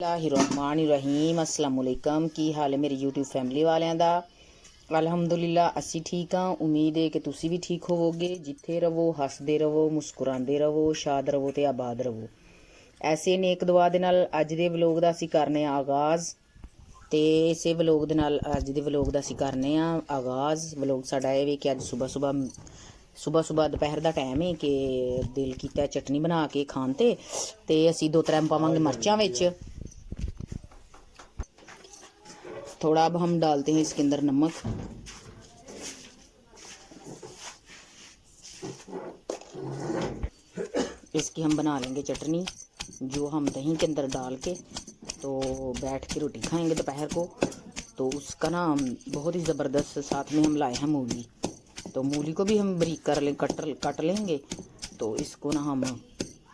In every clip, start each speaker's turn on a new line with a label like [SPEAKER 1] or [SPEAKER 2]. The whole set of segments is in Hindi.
[SPEAKER 1] बिस्मिल्लाहिर्रहमानिर्रहीम अस्सलाम वालेकुम। की हाल है मेरी यूट्यूब फैमिली वालिਆਂ ਦਾ। अल्हम्दुलिल्लाह ਅਸੀਂ ਠੀਕ ਹਾਂ। उम्मीद है कि ਤੁਸੀਂ भी ठीक ਹੋਵੋਗੇ। ਜਿੱਥੇ ਰਹੋ ਹੱਸਦੇ ਰਹੋ ਮੁਸਕਰਾਉਂਦੇ ਰਹੋ ਸ਼ਾਦ ਰਹੋ ਤੇ ਆਬਾਦ ਰਹੋ। ਐਸੇ ਨੇਕ ਦੁਆ ਦੇ ਨਾਲ ਅੱਜ ਦੇ ਵਲੋਗ ਦਾ ਅਸੀਂ ਕਰਨੇ ਆ ਆਗਾਜ਼ ਤੇ ਇਸੇ ਵਲੋਗ ਦੇ ਨਾਲ ਅੱਜ ਦੇ ਵਲੋਗ ਦਾ ਅਸੀਂ ਕਰਨੇ ਆ ਆਗਾਜ਼। ਵਲੋਗ ਸਾਡਾ ਇਹ ਵੀ ਕਿ ਅੱਜ ਸੁਬਹ ਦੁਪਹਿਰ ਦਾ ਟਾਈਮ है कि दिल किया चटनी बना के खान ते असी 2-3 पावांगे मिर्चां विच। थोड़ा अब हम डालते हैं इसके अंदर नमक। इसकी हम बना लेंगे चटनी जो हम दही के अंदर डाल के तो बैठ के रोटी खाएंगे दोपहर को। तो उसका ना बहुत ही ज़बरदस्त साथ में हम लाए हैं मूली। तो मूली को भी हम बारीक कट लेंगे। तो इसको ना हम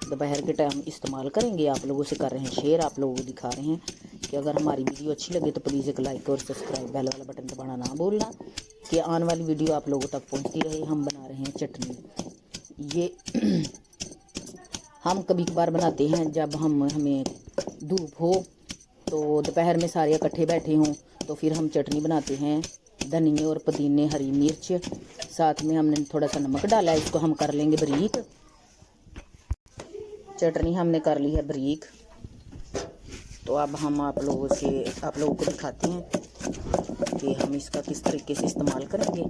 [SPEAKER 1] दोपहर के टाइम इस्तेमाल करेंगे। आप लोगों से कर रहे हैं शेयर, आप लोगों को दिखा रहे हैं कि अगर हमारी वीडियो अच्छी लगे तो प्लीज़ एक लाइक और सब्सक्राइब बेल वाला बटन दबाना ना भूलना कि आने वाली वीडियो आप लोगों तक पहुंचती रहे। हम बना रहे हैं चटनी। ये हम कभी कभार बनाते हैं जब हमें धूप हो तो दोपहर में सारे इकट्ठे बैठे हों तो फिर हम चटनी बनाते हैं। धनिया और पुदीने, हरी मिर्च, साथ में हमने थोड़ा सा नमक डाला है। इसको हम कर लेंगे बारीक। चटनी हमने कर ली है बारीक। तो अब हम आप लोगों को दिखाते हैं कि हम इसका किस तरीके से इस्तेमाल करेंगे।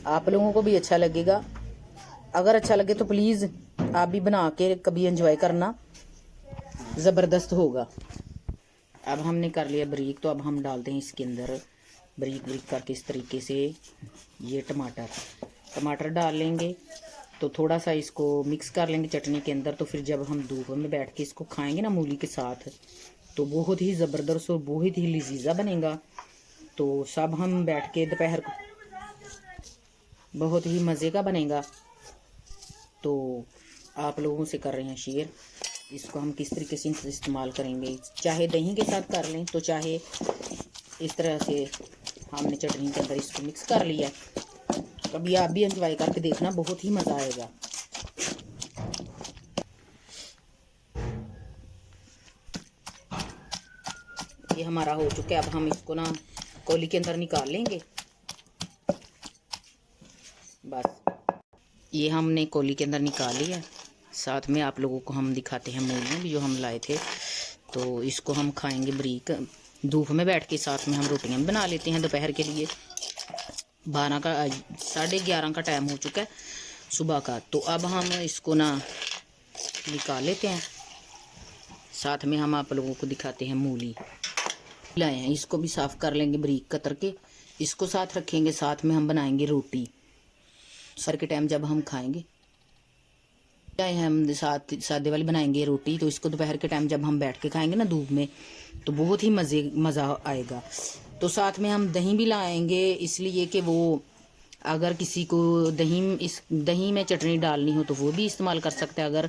[SPEAKER 1] आप लोगों को भी अच्छा लगेगा। अगर अच्छा लगे तो प्लीज़ आप भी बना के कभी एंजॉय करना, ज़बरदस्त होगा। अब हमने कर लिया बारीक। तो अब हम डालते हैं इसके अंदर बारीक करके इस तरीके से ये टमाटर डाल लेंगे। तो थोड़ा सा इसको मिक्स कर लेंगे चटनी के अंदर। तो फिर जब हम धूप में बैठ के इसको खाएंगे ना मूली के साथ तो बहुत ही ज़बरदस्त और बहुत ही लजीजा बनेगा। तो सब हम बैठ के दोपहर को बहुत ही मज़े का बनेगा। तो आप लोगों से कर रहे हैं शेयर। इसको हम किस तरीके से इस्तेमाल करेंगे, चाहे दही के साथ कर लें तो चाहे इस तरह से हमने चटनी के अंदर इसको मिक्स कर लिया। कभी आप भी एंजॉय करके देखना, बहुत ही मज़ा आएगा। ये हमारा हो चुका है। अब हम इसको ना कौली के अंदर निकाल लेंगे। बस ये हमने कौली के अंदर निकाल लिया। साथ में आप लोगों को हम दिखाते हैं मूली भी जो हम लाए थे। तो इसको हम खाएंगे बारीक धूप में बैठ के। साथ में हम रोटियां भी बना लेते हैं दोपहर के लिए। 11:30 का टाइम हो चुका है सुबह का। तो अब हम इसको ना निकाल लेते हैं। साथ में हम आप लोगों को दिखाते हैं मूली लाए हैं। इसको भी साफ़ कर लेंगे बारीक कतर के। इसको साथ रखेंगे। साथ में हम बनाएंगे रोटी सर के टाइम जब हम खाएंगे। हम सादे वाली बनाएंगे रोटी। तो इसको दोपहर के टाइम जब हम बैठ के खाएंगे ना धूप में तो बहुत ही मज़ा आएगा। तो साथ में हम दही भी लाएंगे, इसलिए कि वो अगर किसी को दही में चटनी डालनी हो तो वो भी इस्तेमाल कर सकता है। अगर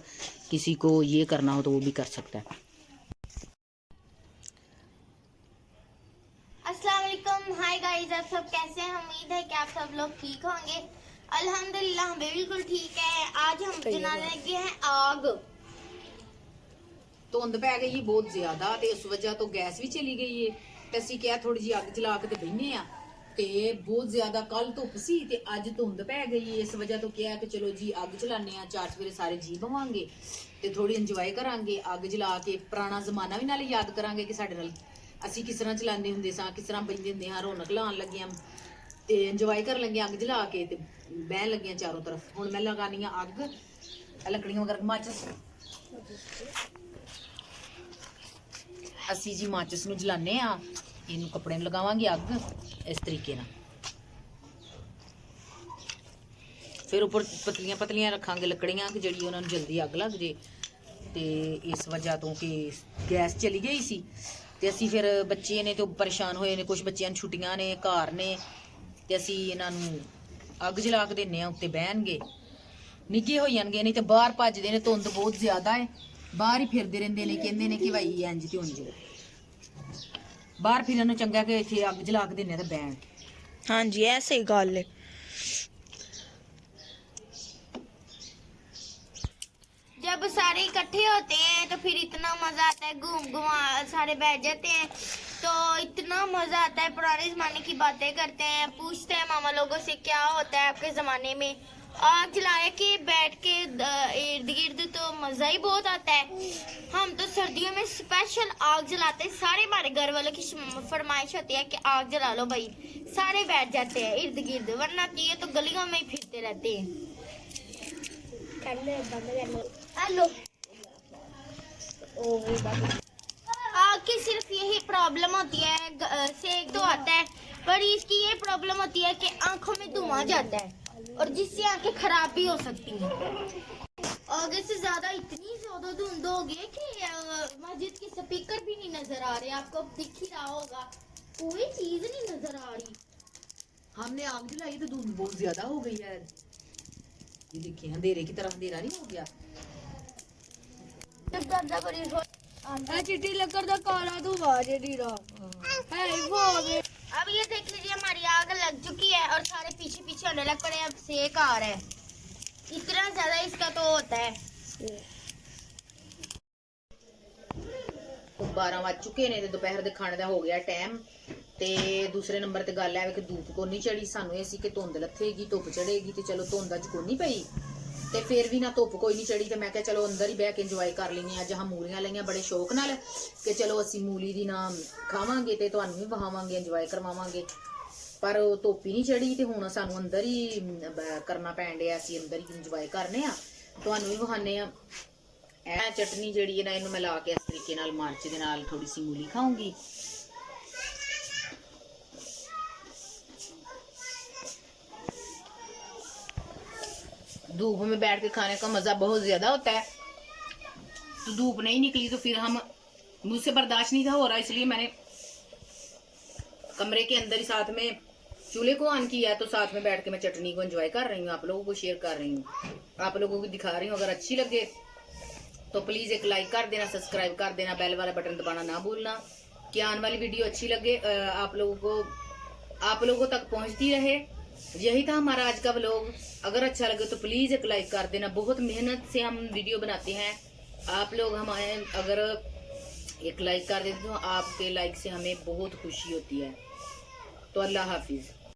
[SPEAKER 1] किसी को ये करना हो तो वो भी कर सकता है।
[SPEAKER 2] अस्सलाम वालेकुम, हाय गाइस, आप सब कैसे हैं? उम्मीद है कि आप सब लोग ठीक होंगे। अल्हम्दुलिल्लाह हम बिल्कुल ठीक है। आज हम बनाने लगे हैं आग।
[SPEAKER 1] धुंध पै गई बहुत ज्यादा ते उस वजह तो गैस भी चली गई है। ते असीं क्या थोड़ी जी अग जला के ते बहिने आ ते बहुत ज्यादा कल धुप सी ते अज धुंध पै गई है। इस वजह तो क्या है कि चलो जी अग जलाने आ, चार सवेरे सारे जी बवांगे ते थोड़ी इंजॉय करांगे। अग जला के पुराना जमाना भी नाले याद करांगे कि साडे नाल असीं किस तरह चलांदे हुंदे सां, किस तरह बहिंदे हुंदे हां, रौनक लाउण लगे हां ते इंजॉय कर लगे अग जला के ते बहन लगे चारों तरफ। हुण मैं लगानी आ अग, लकड़ियां वगैरह माचिस असी जी माचिस नूं जलाने आ। इनू कपड़े लगावांगे अग इस तरीके नाल। फिर उपर पतलियां पतलियां रखांगे लकड़ियां कि जिहड़ी उन्हां नूं जल्दी अग लग जे। ते इस वजह तो कि गैस चली गई सी ते असी फिर बच्चे ने तो परेशान होए ने, कुछ बच्चियां नूं छुट्टियां ने, घर ने ते असी इन्हां नूं अग जला के दिन्ने आ। उत्ते बहणगे निੱਘੇ हो जाणगे, नहीं तो बाहर भजदे ने। धुंध बहुत ज्यादा है, बाहर ही फिरदे रहिंदे ने, कहंदे ने कि भाई इंज ते उंज। बाहर फिरन चंगा कि इत्थे अग जला के दिन्ने ते बहन।
[SPEAKER 3] हाँ जी, ऐ सही गल है।
[SPEAKER 2] जब जब सारे इकट्ठे होते हैं तो फिर इतना मजा आता है, घूम घुमा सारे बैठ जाते हैं तो इतना मजा आता है। पुराने जमाने की बातें करते हैं, पूछते हैं मामा लोगों से क्या होता है आपके जमाने में। आग जला के बैठ के इर्द गिर्द तो मजा ही बहुत आता है। हम तो सर्दियों में स्पेशल आग जलाते हैं, सारे हमारे घर वालों की फरमाइश होती है कि आग जला लो भाई, सारे बैठ जाते हैं इर्द गिर्द, वरना ये तो गलियों में ही फिरते रहते हैं। हेलो, आग की सिर्फ यही प्रॉब्लम होती है, सेक तो आता है, पर इसकी ये प्रॉब्लम होती है कि आंखों में धुआं जाता है और जिससे आंखें खराब भी हो सकती हैं। आगे से ज्यादा इतनी ज्यादा धुंध हो गई है कि मस्जिद के स्पीकर भी नहीं नजर आ रहे, आपको दिख ही रहा होगा, कोई चीज नहीं नजर आ रही।
[SPEAKER 1] हमने आग जलाई तो धुंध बहुत ज्यादा हो गई है। ये देखिए अंधेरे की तरह अंधेरा नहीं हो गया।
[SPEAKER 3] चिट्टी लकड़ दा काला धुआं जेडी रा है वो
[SPEAKER 2] अब ये देख लीजिए हमारी आग लग चुकी है और सारे पीछे पीछे होने लग पड़े, अब सेक आ रहा है, इतना ज्यादा इसका तो होता है।
[SPEAKER 1] तो 12 ਵੱਜ ਚੁੱਕੇ ਨੇ ਤੇ ਦੁਪਹਿਰ ਦੇ ਖਾਣੇ ਦਾ ਹੋ ਗਿਆ ਟਾਈਮ। ਤੇ ਦੂਸਰੇ ਨੰਬਰ ਤੇ ਗੱਲ ਹੈ ਕਿ ਧੁੱਪ ਕੋ ਨਹੀਂ ਚੜੀ, ਸਾਨੂੰ ਇਹ ਸੀ ਕਿ ਧੁੰਦ ਲੱਥੇਗੀ, ਧੁੱਪ ਚੜੇਗੀ ਤੇ ਚਲੋ ਧੁੰਦ ਅੱਜ ਕੋਈ ਨਹੀਂ ਪਈ ਤੇ ਫਿਰ ਵੀ ਨਾ ਧੁੱਪ ਕੋਈ ਨਹੀਂ ਚੜੀ ਤੇ ਮੈਂ ਕਿਹਾ ਚਲੋ ਅੰਦਰ ਹੀ ਬਹਿ ਕੇ ਇੰਜੋਏ ਕਰ ਲਈਏ। ਅੱਜ ਹਾਂ ਮੂਲੀਆਂ ਲਈਆਂ ਬੜੇ ਸ਼ੌਕ ਨਾਲ ਕਿ ਚਲੋ ਅਸੀਂ ਮੂਲੀ ਦੀ ਨਾ ਖਾਵਾਂਗੇ ਤੇ ਤੁਹਾਨੂੰ ਵੀ ਵਹਾਵਾਂਗੇ, ਇੰਜੋਏ ਕਰਵਾਵਾਂਗੇ, ਪਰ ਉਹ ਧੁੱਪ ਹੀ ਨਹੀਂ ਚੜੀ ਤੇ ਹੁਣ ਸਾਨੂੰ ਅੰਦਰ ਹੀ ਕਰਨਾ ਪੈਣ ਡਿਆ, ਅਸੀਂ ਅੰਦਰ ਹੀ ਇੰਜੋਏ ਕਰਨੇ ਆ, ਤੁਹਾਨੂੰ ਵੀ ਵਹਾਨੇ ਆ। ਇਹ ਚਟਨੀ ਜਿਹੜੀ ਹੈ ਨਾ ਇਹਨੂੰ ਮੈਂ ਲਾ ਕੇ ਇਸ ਤਰੀਕੇ ਨਾਲ ਮਿਰਚ ਦੇ ਨਾਲ ਥੋੜੀ ਸੀ ਮੂਲੀ ਖਾਊਂਗੀ। धूप में बैठ के खाने का मजा बहुत ज्यादा होता है, तो धूप नहीं निकली तो फिर हम मुझसे बर्दाश्त नहीं था हो रहा, इसलिए मैंने कमरे के अंदर ही साथ में चूल्हे को ऑन किया, तो साथ में बैठ के मैं चटनी को एंजॉय कर रही हूँ, आप लोगों को शेयर कर रही हूँ, आप लोगों को दिखा रही हूँ। अगर अच्छी लगे तो प्लीज एक लाइक कर देना, सब्सक्राइब कर देना, बेल वाला बटन दबाना ना भूलना कि आने वाली वीडियो अच्छी लगे, आप लोगों तक पहुंचती रहे। यही था हमारा आज का व्लॉग। अगर अच्छा लगे तो प्लीज एक लाइक कर देना, बहुत मेहनत से हम वीडियो बनाते हैं, आप लोग हमारे अगर एक लाइक कर देते तो आपके लाइक से हमें बहुत खुशी होती है। तो अल्लाह हाफिज।